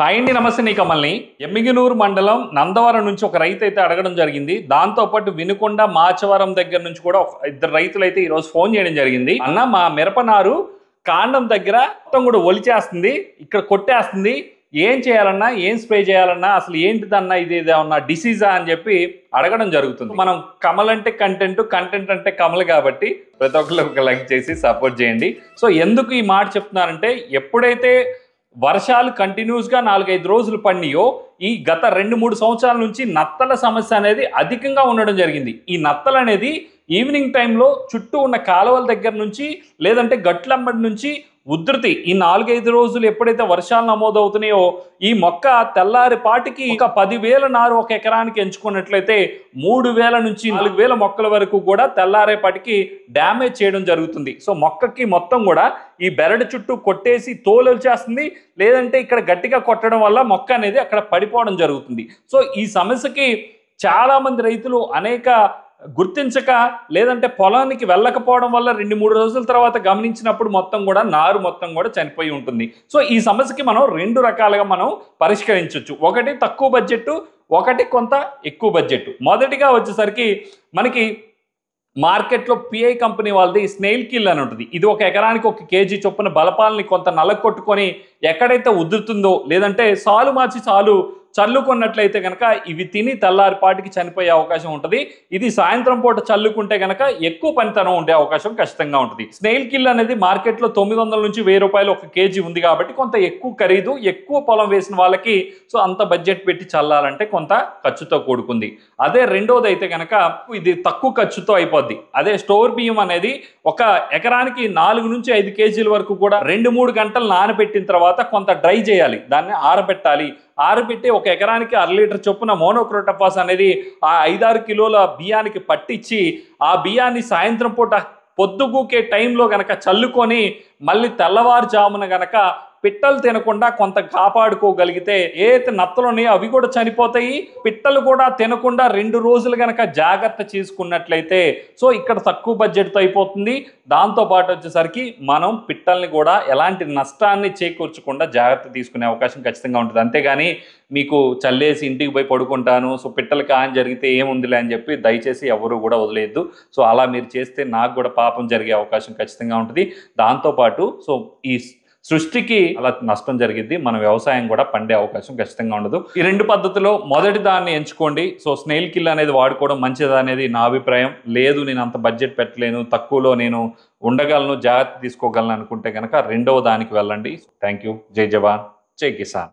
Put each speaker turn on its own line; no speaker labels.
Hi అండి, నమస్తే. నీ కమల్ని ఎమ్మిగనూరు మండలం నందవరం నుంచి ఒక రైతు అయితే అడగడం జరిగింది. దాంతోపాటు వినుకొండ మాచవరం దగ్గర నుంచి కూడా ఇద్దరు రైతులు అయితే ఈరోజు ఫోన్ చేయడం జరిగింది. అన్న, మా మిరపనారు కాండం దగ్గర మొత్తం కూడా ఒలిచేస్తుంది, ఇక్కడ కొట్టేస్తుంది, ఏం చేయాలన్నా, ఏం స్ప్రే చేయాలన్నా, అసలు ఏంటిదన్నా, ఇది ఏమన్నా డిసీజా అని చెప్పి అడగడం జరుగుతుంది. మనం కమల్ అంటే కంటెంట్, కంటెంట్ అంటే కమల్ కాబట్టి ప్రతి ఒక్కరు ఒక లైక్ చేసి సపోర్ట్ చేయండి. సో ఎందుకు ఈ మాట చెప్తున్నానంటే, ఎప్పుడైతే వర్షాలు కంటిన్యూస్గా 4-5 రోజులు పడినాయో ఈ గత 2-3 సంవత్సరాల నుంచి నత్తల సమస్య అనేది అధికంగా ఉండడం జరిగింది. ఈ నత్తలు అనేది ఈవినింగ్ టైంలో చుట్టూ ఉన్న కాలువల దగ్గర నుంచి లేదంటే గట్లంబడి నుంచి ఉధృతి ఈ 4-5 రోజులు ఎప్పుడైతే వర్షాలు నమోదవుతున్నాయో ఈ మొక్క తెల్లారిపాటికి ఒక 10,000 నారు ఒక ఎకరానికి ఎంచుకున్నట్లయితే 3,000 నుంచి 4,000 మొక్కల వరకు కూడా తెల్లారేపాటికి డ్యామేజ్ చేయడం జరుగుతుంది. సో మొక్కకి మొత్తం కూడా ఈ బెరడు చుట్టూ కొట్టేసి తోలు వచ్చేస్తుంది, లేదంటే ఇక్కడ గట్టిగా కొట్టడం వల్ల మొక్క అనేది అక్కడ పడిపోవడం జరుగుతుంది. సో ఈ సమస్యకి చాలామంది రైతులు అనేక గుర్తించక లేదంటే పొలానికి వెళ్ళకపోవడం వల్ల 2-3 రోజుల తర్వాత గమనించినప్పుడు మొత్తం కూడా నారు మొత్తం కూడా చనిపోయి ఉంటుంది. సో ఈ సమస్యకి మనం 2 రకాలుగా మనం పరిష్కరించవచ్చు. ఒకటి తక్కువ బడ్జెట్, ఒకటి కొంత ఎక్కువ బడ్జెట్. మొదటిగా వచ్చేసరికి మనకి మార్కెట్లో పిఐ కంపెనీ వాళ్ళది స్నేల్ కిల్ అని ఉంటుంది. ఇది ఒక ఎకరానికి 1 కేజీ చొప్పున బలపాలని కొంత నలగొట్టుకొని ఎక్కడైతే ఉదురుతుందో లేదంటే సాలు మార్చి సాలు చల్లుకున్నట్లయితే కనుక ఇవి తిని తెల్లారిపాటికి చనిపోయే అవకాశం ఉంటుంది. ఇది సాయంత్రం పూట చల్లుకుంటే కనుక ఎక్కువ పనితనం ఉండే అవకాశం ఖచ్చితంగా ఉంటుంది. స్నేల్ కిల్ అనేది మార్కెట్లో 900 నుంచి 1000 రూపాయలు 1 కేజీ ఉంది కాబట్టి కొంత ఎక్కువ ఖరీదు, ఎక్కువ పొలం వేసిన వాళ్ళకి సో అంత బడ్జెట్ పెట్టి చల్లాలంటే కొంత ఖర్చుతో కూడుకుంది. అదే రెండోది అయితే కనుక ఇది తక్కువ ఖర్చుతో అయిపోద్ది. అదే స్టోర్ బియ్యం అనేది ఒక ఎకరానికి 4 నుంచి 5 కేజీల వరకు కూడా 2-3 గంటలు నానబెట్టిన తర్వాత కొంత డ్రై చేయాలి, దాన్ని ఆరబెట్టాలి. ఆరబెట్టి ఒక ఎకరానికి 1/2 లీటర్ చొప్పున మోనోక్రోటోఫాస్ అనేది ఆ 5-6 కిలోల బియ్యానికి పట్టించి ఆ బియ్యాన్ని సాయంత్రం పూట పొద్దుగూకే టైంలో గనక చల్లుకొని మళ్ళీ తెల్లవారుజామున గనక పిట్టలు తినకుండా కొంత కాపాడుకోగలిగితే ఏదైతే నత్తలు ఉన్నాయో అవి కూడా చనిపోతాయి. పిట్టలు కూడా తినకుండా 2 రోజులు గనక జాగ్రత్త చేసుకున్నట్లయితే సో ఇక్కడ తక్కువ బడ్జెట్తో అయిపోతుంది. దాంతోపాటు వచ్చేసరికి మనం పిట్టల్ని కూడా ఎలాంటి నష్టాన్ని చేకూర్చకుండా జాగ్రత్త తీసుకునే అవకాశం ఖచ్చితంగా ఉంటుంది. అంతేగాని మీకు చల్లేసి ఇంటికి పోయి పడుకుంటాను, సో పిట్టలకి హాని జరిగితే ఏముందిలే అని చెప్పి దయచేసి ఎవరు కూడా వదిలేయద్దు. సో అలా మీరు చేస్తే నాకు కూడా పాపం జరిగే అవకాశం ఖచ్చితంగా ఉంటుంది. దాంతోపాటు సో ఈ సృష్టికి అలా నష్టం జరిగింది, మన వ్యవసాయం కూడా పండే అవకాశం ఖచ్చితంగా ఉండదు. ఈ 2 పద్ధతిలో మొదటి దాన్ని ఎంచుకోండి. సో స్నేల్ కిల్ అనేది వాడుకోవడం మంచిది అనేది నా అభిప్రాయం. లేదు నేను అంత బడ్జెట్ పెట్టలేను, తక్కువలో నేను ఉండగలను, జాగ్రత్త తీసుకోగలను అనుకుంటే కనుక రెండవ దానికి వెళ్ళండి. Thank you. జై జవాన్, జై కిసాన్.